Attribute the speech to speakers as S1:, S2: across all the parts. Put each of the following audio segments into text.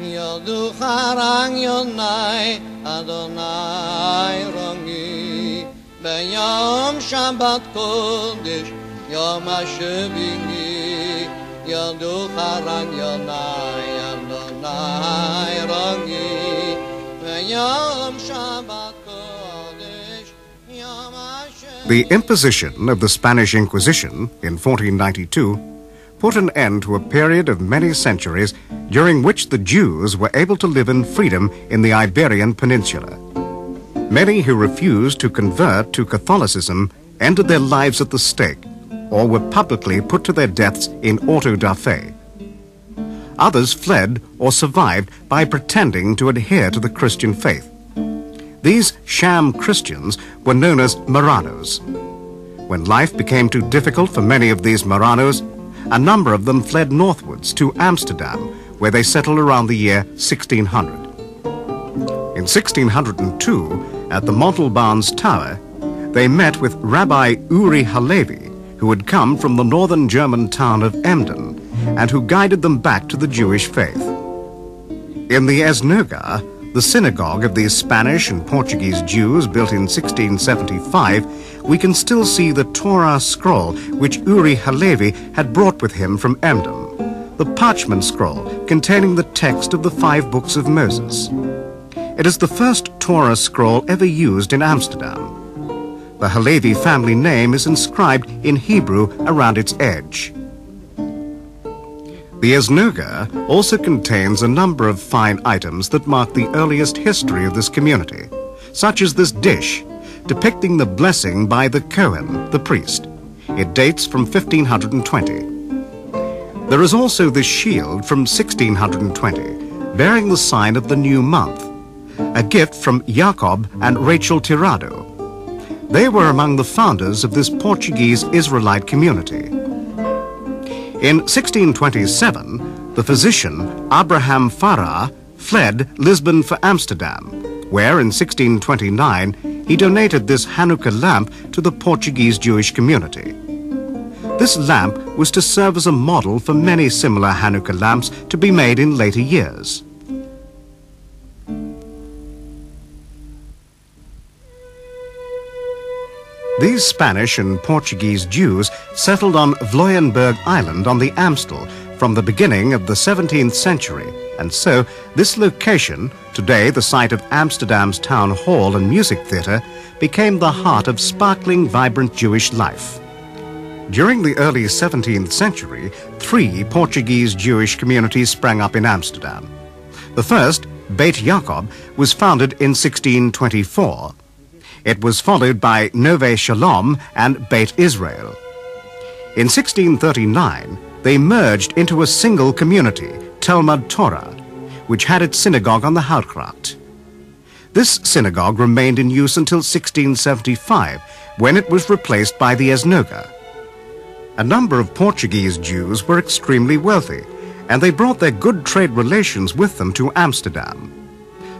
S1: Yodu harang yonai Adonai rangi Beyam Shabbat Kodesh Yom HaShavini Yodu harang yonai Adonai rangi Beyam Shabbat Kodesh Yom HaShavini.
S2: The imposition of the Spanish Inquisition in 1492 put an end to a period of many centuries during which the Jews were able to live in freedom in the Iberian Peninsula. Many who refused to convert to Catholicism ended their lives at the stake or were publicly put to their deaths in auto da fe. Others fled or survived by pretending to adhere to the Christian faith. These sham Christians were known as Marranos. When life became too difficult for many of these Marranos, a number of them fled northwards to Amsterdam, where they settled around the year 1600. In 1602, at the Montalbaan's Tower, they met with Rabbi Uri Halevi, who had come from the northern German town of Emden, and who guided them back to the Jewish faith. In the enoga, the synagogue of these Spanish and Portuguese Jews built in 1675, we can still see the Torah scroll which Uri Halevi had brought with him from Emden, the parchment scroll containing the text of the 5 books of Moses. It is the first Torah scroll ever used in Amsterdam. The Halevi family name is inscribed in Hebrew around its edge. The enoga also contains a number of fine items that mark the earliest history of this community, such as this dish, depicting the blessing by the Kohen, the priest. It dates from 1520. There is also this shield from 1620, bearing the sign of the new month, a gift from Jacob and Rachel Tirado. They were among the founders of this Portuguese Israelite community. In 1627, the physician Abraham Farah fled Lisbon for Amsterdam, where in 1629 he donated this Hanukkah lamp to the Portuguese Jewish community. This lamp was to serve as a model for many similar Hanukkah lamps to be made in later years. These Spanish and Portuguese Jews settled on Vlooienberg Island on the Amstel from the beginning of the 17th century, and so this location, today the site of Amsterdam's Town Hall and Music Theatre, became the heart of sparkling, vibrant Jewish life. During the early 17th century, 3 Portuguese Jewish communities sprang up in Amsterdam. The first, Beit Jacob, was founded in 1624. It was followed by Nove Shalom and Beit Israel. In 1639, they merged into a single community, Talmud Torah, which had its synagogue on the Houtgracht. This synagogue remained in use until 1675, when it was replaced by the enoga. A number of Portuguese Jews were extremely wealthy, and they brought their good trade relations with them to Amsterdam.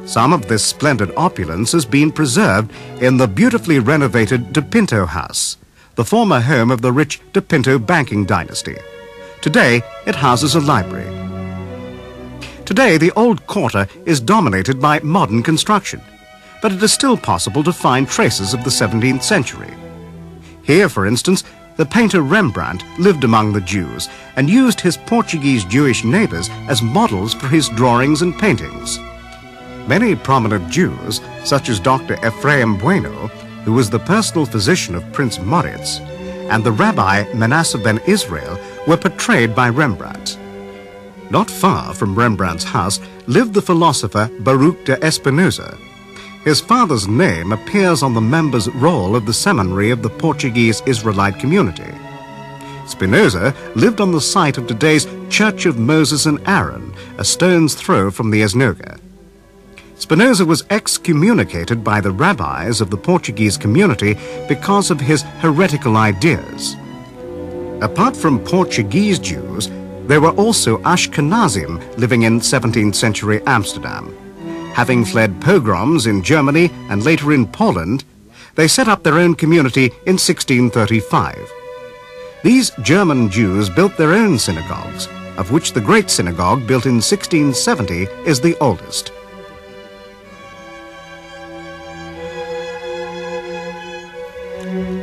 S2: Some of this splendid opulence has been preserved in the beautifully renovated De Pinto House, the former home of the rich De Pinto banking dynasty. Today, it houses a library. Today, the old quarter is dominated by modern construction, but it is still possible to find traces of the 17th century. Here, for instance, the painter Rembrandt lived among the Jews and used his Portuguese Jewish neighbors as models for his drawings and paintings. Many prominent Jews, such as Dr. Ephraim Bueno, who was the personal physician of Prince Moritz, and the Rabbi Manasseh ben Israel, were portrayed by Rembrandt. Not far from Rembrandt's house lived the philosopher Baruch de Espinosa. His father's name appears on the members' roll of the seminary of the Portuguese Israelite community. Spinoza lived on the site of today's Church of Moses and Aaron, a stone's throw from the enoga. Spinoza was excommunicated by the rabbis of the Portuguese community because of his heretical ideas. Apart from Portuguese Jews, there were also Ashkenazim living in 17th century Amsterdam. Having fled pogroms in Germany and later in Poland, they set up their own community in 1635. These German Jews built their own synagogues, of which the Great Synagogue, built in 1670, is the oldest.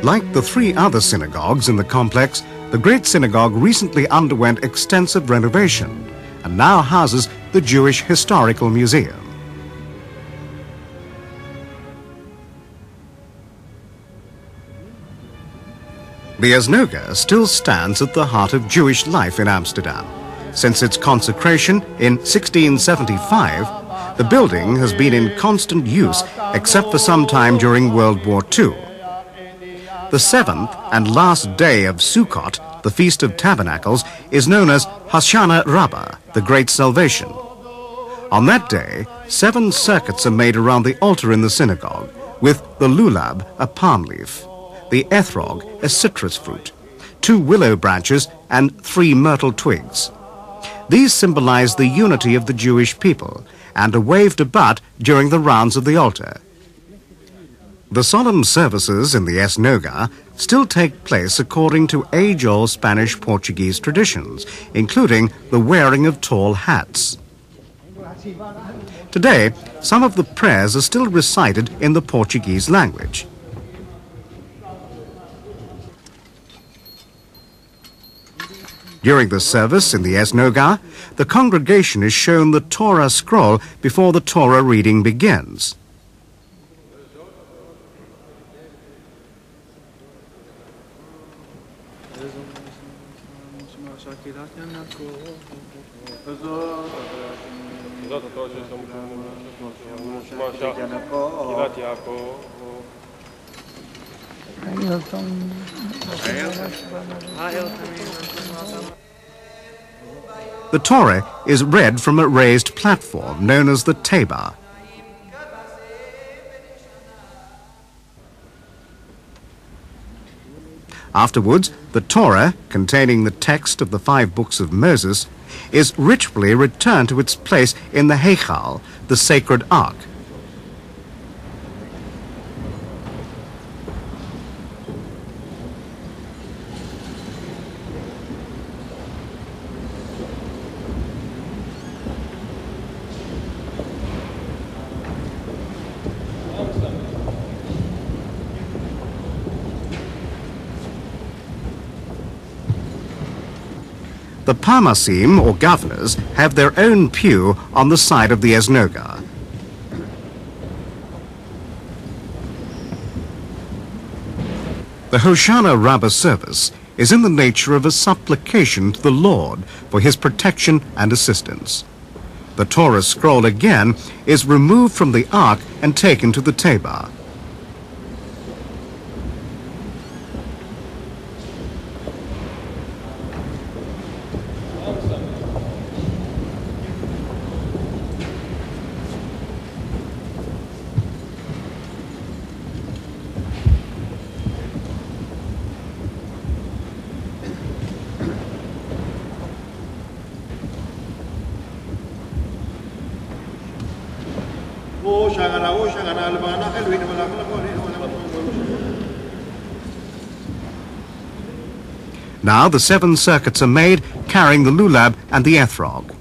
S2: Like the three other synagogues in the complex, the Great Synagogue recently underwent extensive renovation and now houses the Jewish Historical Museum. The enoga still stands at the heart of Jewish life in Amsterdam. Since its consecration in 1675, the building has been in constant use except for some time during World War II. The seventh and last day of Sukkot, the Feast of Tabernacles, is known as Hoshana Rabbah, the Great Salvation. On that day, 7 circuits are made around the altar in the synagogue, with the lulab, a palm leaf, the ethrog, a citrus fruit, 2 willow branches, and 3 myrtle twigs. These symbolize the unity of the Jewish people and are waved about during the rounds of the altar. The solemn services in the enoga still take place according to age-old Spanish-Portuguese traditions, including the wearing of tall hats. Today, some of the prayers are still recited in the Portuguese language. During the service in the enoga, the congregation is shown the Torah scroll before the Torah reading begins. The Torah is read from a raised platform known as the Tabor. Afterwards, the Torah, containing the text of the 5 books of Moses, is ritually returned to its place in the Heichal, the sacred ark. The parmasim, or governors, have their own pew on the side of the enoga. The Hoshana Rabbah service is in the nature of a supplication to the Lord for his protection and assistance. The Torah scroll again is removed from the ark and taken to the Tabor. Now the 7 circuits are made, carrying the lulab and the ethrog.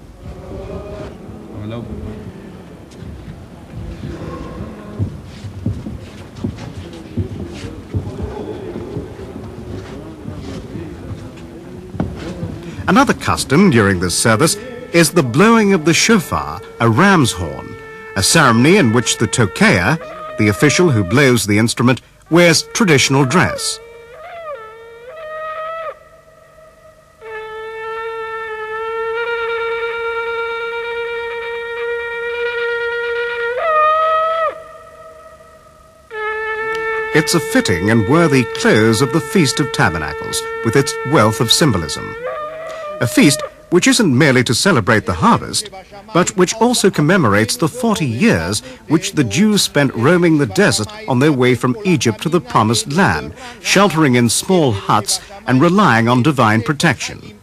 S2: Another custom during this service is the blowing of the shofar, a ram's horn, a ceremony in which the tokeya, the official who blows the instrument, wears traditional dress. It's a fitting and worthy close of the Feast of Tabernacles, with its wealth of symbolism. A feast which isn't merely to celebrate the harvest, but which also commemorates the 40 years which the Jews spent roaming the desert on their way from Egypt to the Promised Land, sheltering in small huts and relying on divine protection.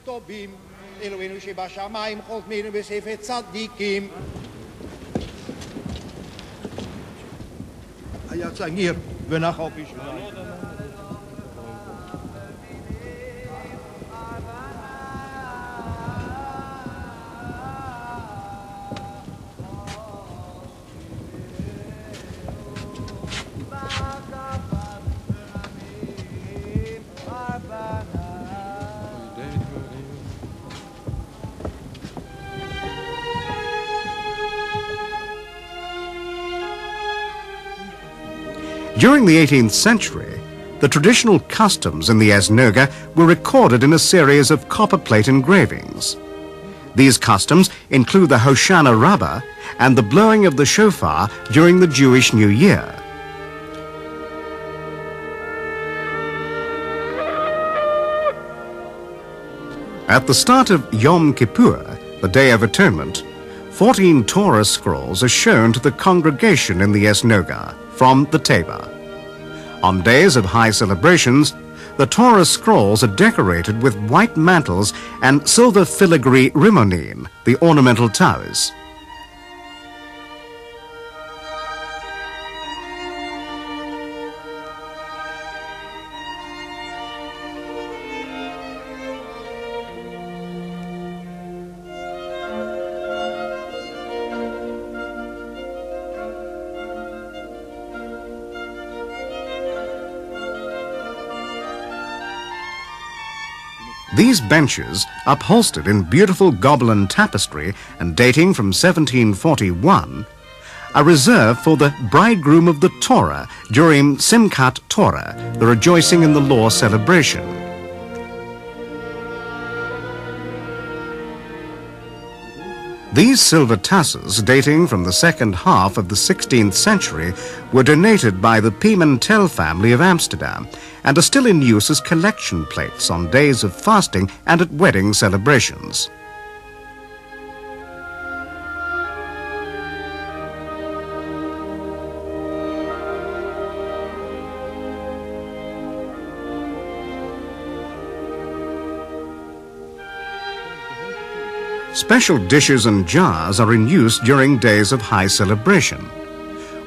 S2: During the 18th century, the traditional customs in the enoga were recorded in a series of copperplate engravings. These customs include the Hoshana Rabbah and the blowing of the shofar during the Jewish New Year. At the start of Yom Kippur, the Day of Atonement, 14 Torah scrolls are shown to the congregation in the enoga from the Tabor. On days of high celebrations, the Torah scrolls are decorated with white mantles and silver filigree rimonim, the ornamental towers. These benches, upholstered in beautiful Gobelin tapestry and dating from 1741, are reserved for the bridegroom of the Torah during Simchat Torah, the rejoicing in the law celebration. These silver tassels, dating from the second half of the 16th century, were donated by the Pimentel family of Amsterdam and are still in use as collection plates on days of fasting and at wedding celebrations. Special dishes and jars are in use during days of high celebration.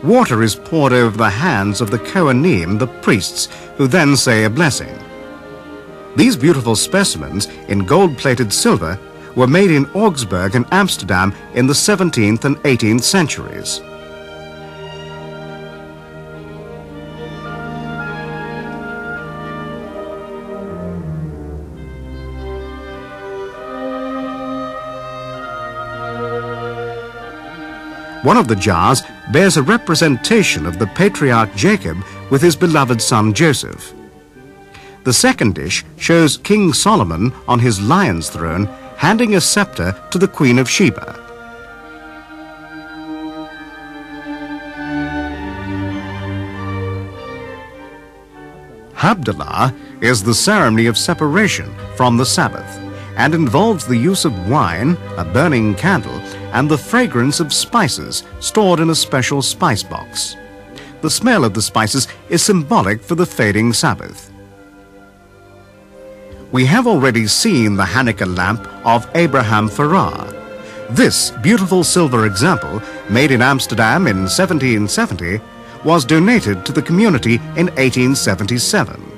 S2: Water is poured over the hands of the Kohanim, the priests, who then say a blessing. These beautiful specimens in gold-plated silver were made in Augsburg and Amsterdam in the 17th and 18th centuries. One of the jars bears a representation of the patriarch Jacob with his beloved son Joseph. The second dish shows King Solomon on his lion's throne handing a scepter to the Queen of Sheba. Havdalah is the ceremony of separation from the Sabbath and involves the use of wine, a burning candle, and the fragrance of spices stored in a special spice box. The smell of the spices is symbolic for the fading Sabbath. We have already seen the Hanukkah lamp of Abraham Farrar. This beautiful silver example, made in Amsterdam in 1770, was donated to the community in 1877.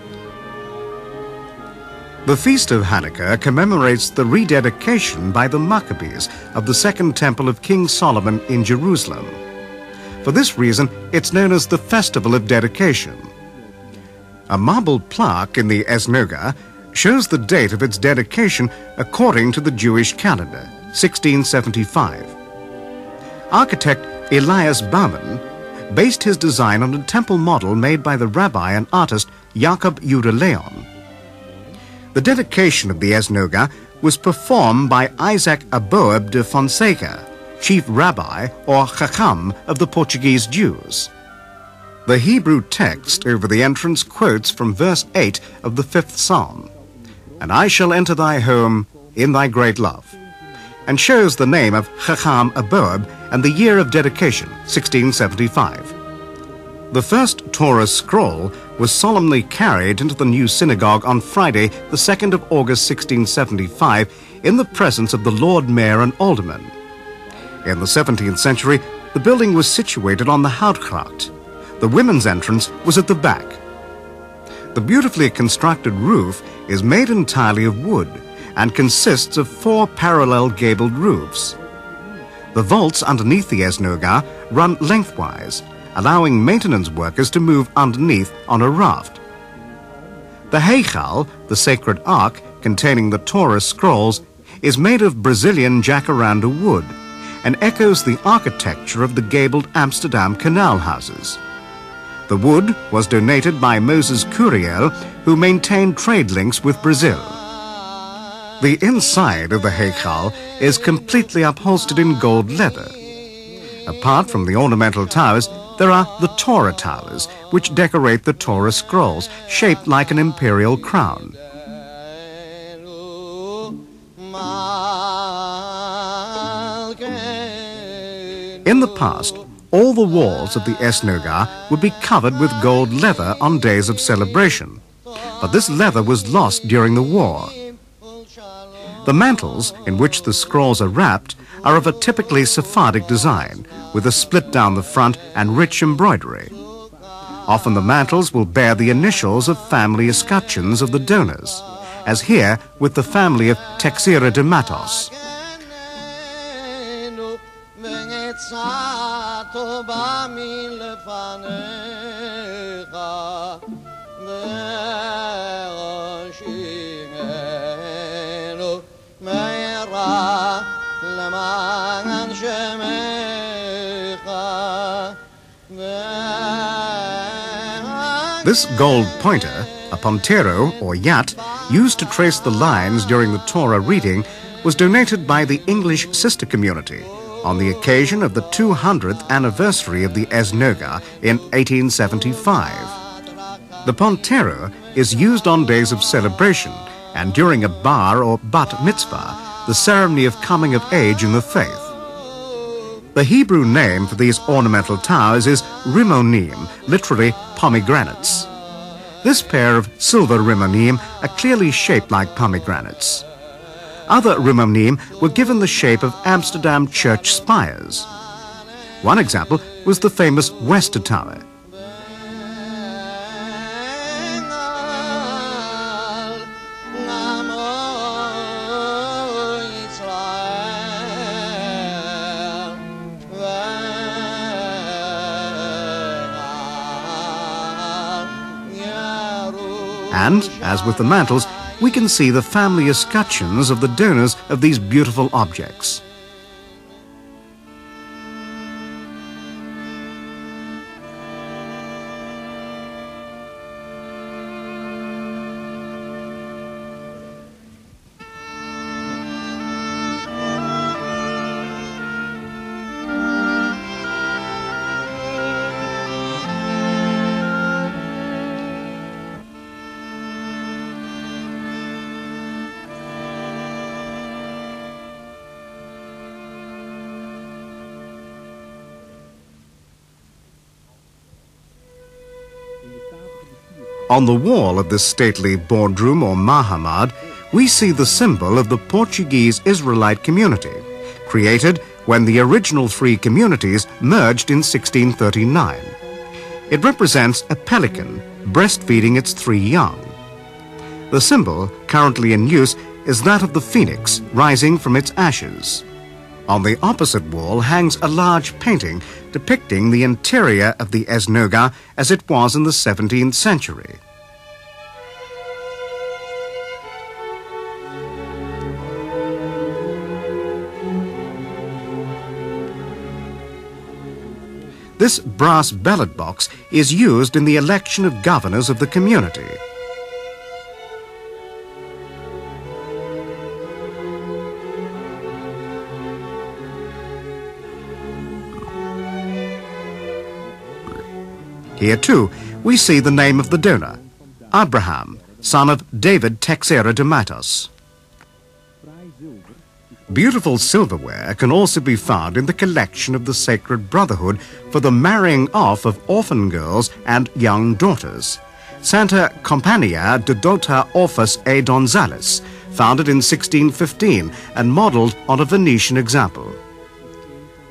S2: The Feast of Hanukkah commemorates the rededication by the Maccabees of the Second Temple of King Solomon in Jerusalem. For this reason, it's known as the Festival of Dedication. A marble plaque in the enoga shows the date of its dedication according to the Jewish calendar, 1675. Architect Elias Baumann based his design on a temple model made by the rabbi and artist Jacob Judah Leon. The dedication of the enoga was performed by Isaac Aboab de Fonseca, chief rabbi or chacham of the Portuguese Jews. The Hebrew text over the entrance quotes from verse 8 of the 5th Psalm, "And I shall enter thy home in thy great love," and shows the name of Chacham Aboab and the year of dedication, 1675. The first Torah scroll was solemnly carried into the new synagogue on Friday, the 2nd of August 1675, in the presence of the Lord Mayor and aldermen. In the 17th century, the building was situated on the Houtgracht. The women's entrance was at the back. The beautifully constructed roof is made entirely of wood and consists of 4 parallel gabled roofs. The vaults underneath the enoga run lengthwise, allowing maintenance workers to move underneath on a raft. The Heichal, the sacred ark containing the Torah scrolls, is made of Brazilian jacaranda wood and echoes the architecture of the gabled Amsterdam canal houses. The wood was donated by Moses Curiel, who maintained trade links with Brazil. The inside of the heichal is completely upholstered in gold leather. Apart from the ornamental towers, there are the Torah towers, which decorate the Torah scrolls, shaped like an imperial crown. In the past, all the walls of the enoga would be covered with gold leather on days of celebration, but this leather was lost during the war. The mantles in which the scrolls are wrapped are of a typically Sephardic design, with a split down the front and rich embroidery. Often the mantles will bear the initials of family escutcheons of the donors, as here with the family of Texera de Matos. This gold pointer, a pontero or yat, used to trace the lines during the Torah reading, was donated by the English sister community on the occasion of the 200th anniversary of the enoga in 1875. The pontero is used on days of celebration and during a bar or bat mitzvah, the ceremony of coming of age in the faith. The Hebrew name for these ornamental towers is rimonim, literally pomegranates. This pair of silver rimonim are clearly shaped like pomegranates. Other rimonim were given the shape of Amsterdam church spires. One example was the famous Wester Tower. And, as with the mantles, we can see the family escutcheons of the donors of these beautiful objects. On the wall of this stately boardroom or mahamad, we see the symbol of the Portuguese Israelite community, created when the original three communities merged in 1639. It represents a pelican breastfeeding its three young. The symbol currently in use is that of the phoenix rising from its ashes. On the opposite wall hangs a large painting depicting the interior of the enoga as it was in the 17th century. This brass ballot box is used in the election of governors of the community. Here, too, we see the name of the donor, Abraham, son of David Texera de Matos. Beautiful silverware can also be found in the collection of the Sacred Brotherhood for the marrying off of orphan girls and young daughters, Santa Compañía de Dota Orfas e Donzales, founded in 1615 and modelled on a Venetian example.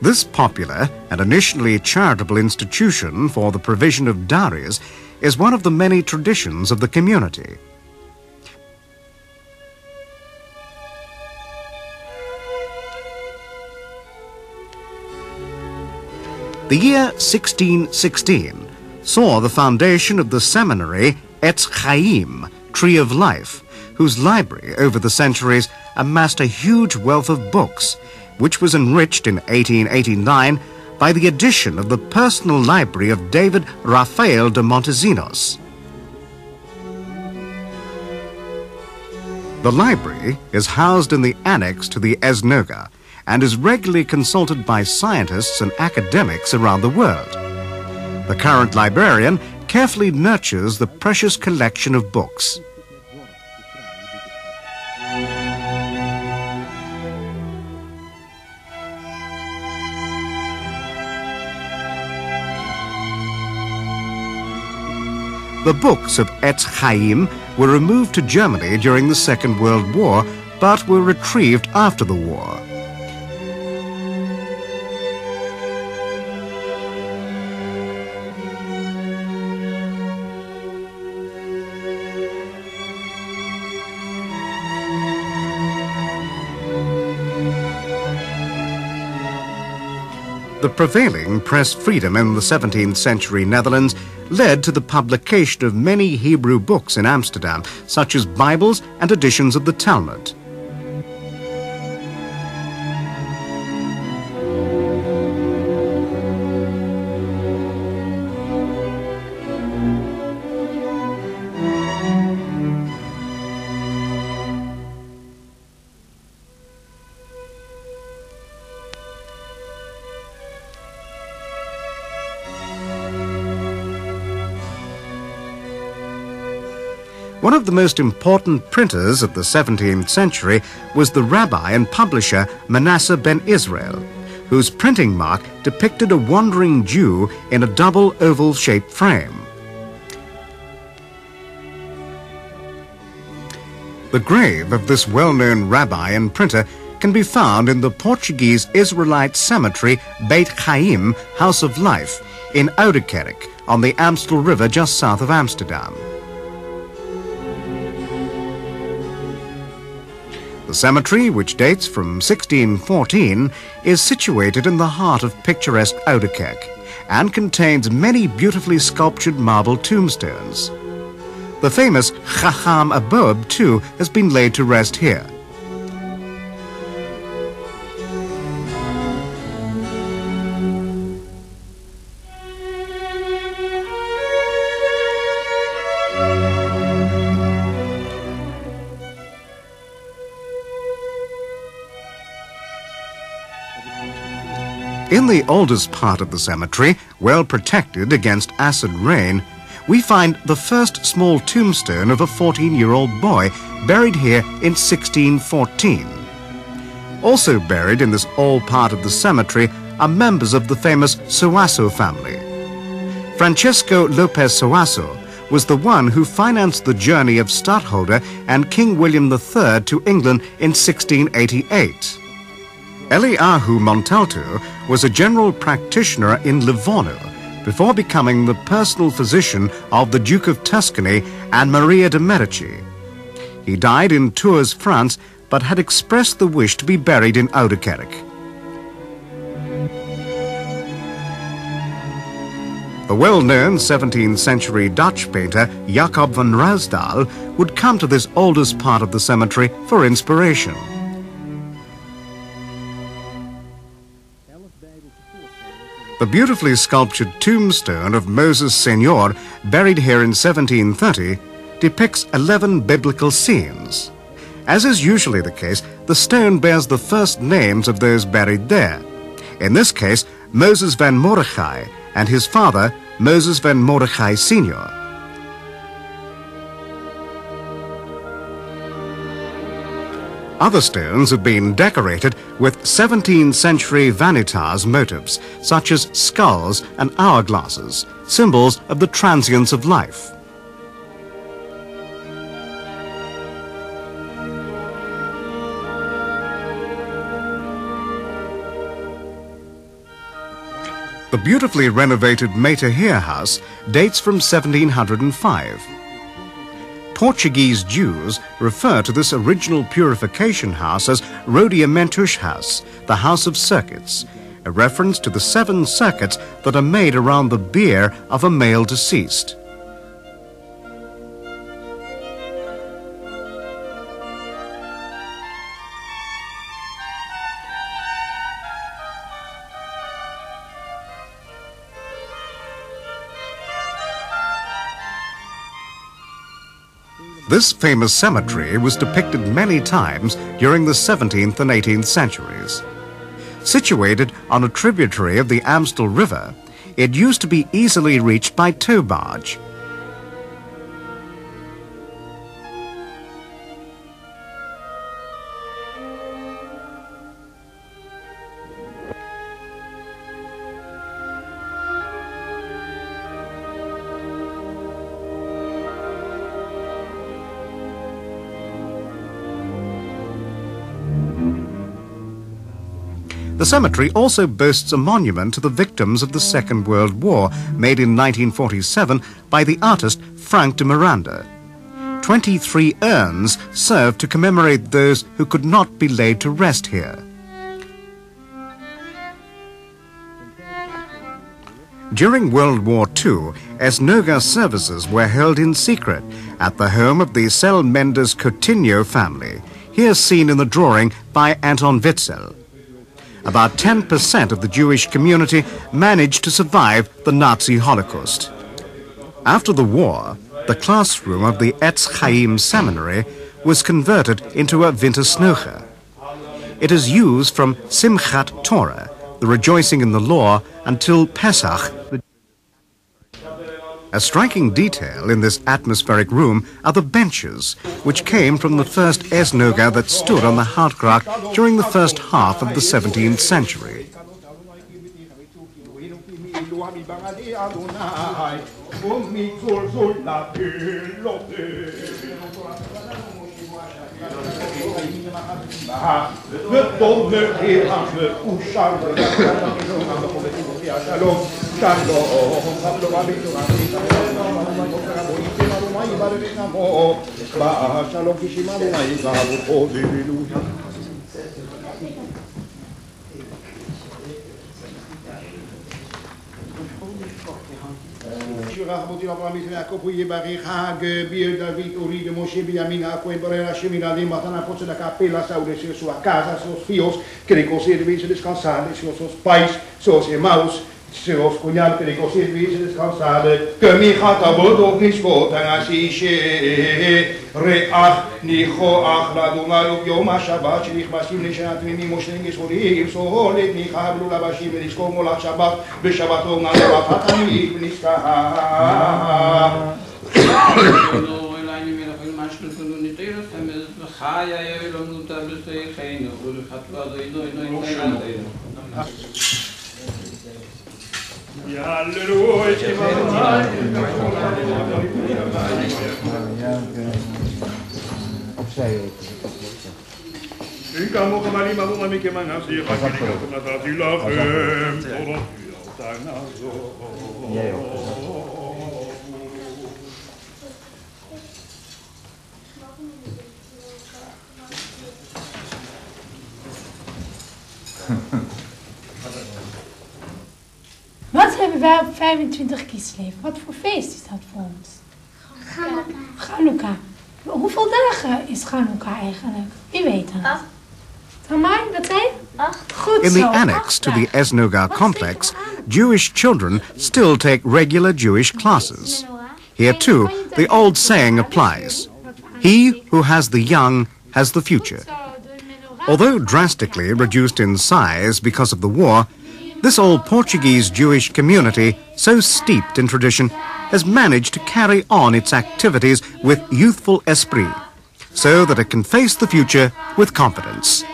S2: This popular and initially charitable institution for the provision of dowries is one of the many traditions of the community. The year 1616 saw the foundation of the seminary Etz Chaim, Tree of Life, whose library over the centuries amassed a huge wealth of books, which was enriched in 1889 by the addition of the personal library of David Raphael de Montesinos. The library is housed in the annex to the enoga and is regularly consulted by scientists and academics around the world. The current librarian carefully nurtures the precious collection of books. The books of Etz Chaim were removed to Germany during the Second World War, but were retrieved after the war. The prevailing press freedom in the 17th century Netherlands led to the publication of many Hebrew books in Amsterdam, such as Bibles and editions of the Talmud. One of the most important printers of the 17th century was the rabbi and publisher Manasseh ben Israel, whose printing mark depicted a wandering Jew in a double oval-shaped frame. The grave of this well-known rabbi and printer can be found in the Portuguese Israelite cemetery Beit Chaim, House of Life, in Oudekerk, on the Amstel River just south of Amsterdam. The cemetery, which dates from 1614, is situated in the heart of picturesque Oudekerk and contains many beautifully sculptured marble tombstones. The famous Chacham Aboab, too, has been laid to rest here. In the oldest part of the cemetery, well protected against acid rain, we find the first small tombstone of a 14-year-old boy buried here in 1614. Also buried in this old part of the cemetery are members of the famous Soasso family. Francisco Lopez Soasso was the one who financed the journey of Stadtholder and King William III to England in 1688. Eliahu Montalto was a general practitioner in Livorno before becoming the personal physician of the Duke of Tuscany and Maria de Medici. He died in Tours, France, but had expressed the wish to be buried in Oudekerk. The well-known 17th century Dutch painter Jacob van Ruisdael would come to this oldest part of the cemetery for inspiration. The beautifully sculptured tombstone of Moses Senior, buried here in 1730, depicts 11 biblical scenes. As is usually the case, the stone bears the first names of those buried there. In this case, Moses van Mordechai and his father, Moses van Mordechai Senior. Other stones have been decorated with 17th century vanitas motifs, such as skulls and hourglasses, symbols of the transience of life. The beautifully renovated Mater Heer house dates from 1705. Portuguese Jews refer to this original purification house as Rodeamentus House, the House of Circuits, a reference to the 7 circuits that are made around the bier of a male deceased. This famous cemetery was depicted many times during the 17th and 18th centuries. Situated on a tributary of the Amstel River, it used to be easily reached by tow barge. The cemetery also boasts a monument to the victims of the Second World War, made in 1947 by the artist Frank de Miranda. 23 urns serve to commemorate those who could not be laid to rest here. During World War II, enoga services were held in secret at the home of the Cel Mendes Coutinho family, here seen in the drawing by Anton Witzel. About 10% of the Jewish community managed to survive the Nazi Holocaust. After the war, the classroom of the Etz Chaim Seminary was converted into a wintersnoche. It is used from Simchat Torah, the rejoicing in the law, until Pesach. A striking detail in this atmospheric room are the benches, which came from the first enoga that stood on the Houtgracht during the first half of the 17th century.
S3: Seus cunhados que com serviço descansado, que me rata bodo que escuta na xixi, reach nichoach la dungaru yom Shabbat, shlich basim lishat mi moshling ishorim, so holet ni chablu la bashim liskom la Shabbat, beshabbato na vatani bniska.
S4: Wat hebben wij op 25 Kislev? Wat voor feest is dat voor ons? Chanukka. Hoeveel dagen is Chanukka eigenlijk? Wie weet dat? 8. Tamai, wat zei je? 8. Goed
S2: In
S4: zo.
S2: the annex to the enoga complex, Jewish children still take regular Jewish classes. Here too, the old saying applies. He who has the young has the future. Although drastically reduced in size because of the war, this old Portuguese Jewish community, so steeped in tradition, has managed to carry on its activities with youthful esprit, so that it can face the future with confidence.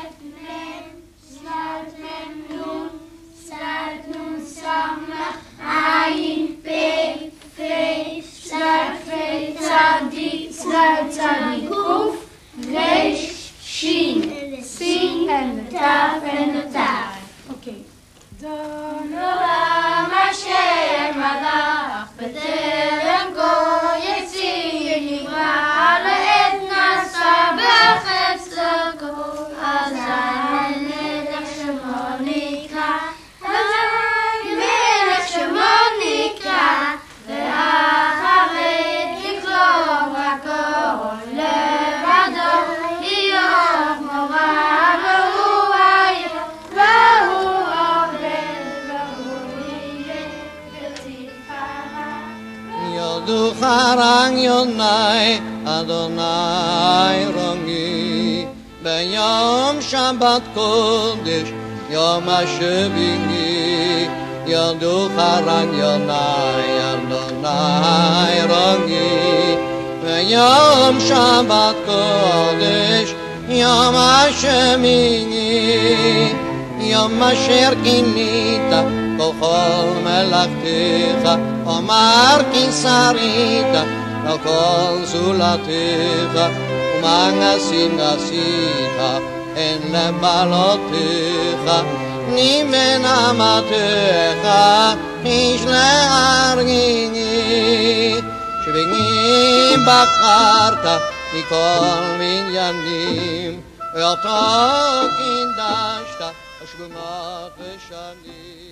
S4: Sing en de taf en de taaf. Oké. Nora Mashem Malach B'terem Goyetzir Nivra Le'et Nasa B'chetz L'kol
S1: adu harang yonai Adonai rongi ben yom Shabbat kodesh yom ha-shvingi adu harang yonai Adonai rongi ben yom Shabbat kodesh yom ha-shvingi יום אשר כינית כל מלאכתך אמר כי שרית כל זולתך ומעשים עשית הן לבלותיך נימן אמתך איש להרגיני שבינים בחרת מכל בניינים ואותו קידשת השכונות ושנים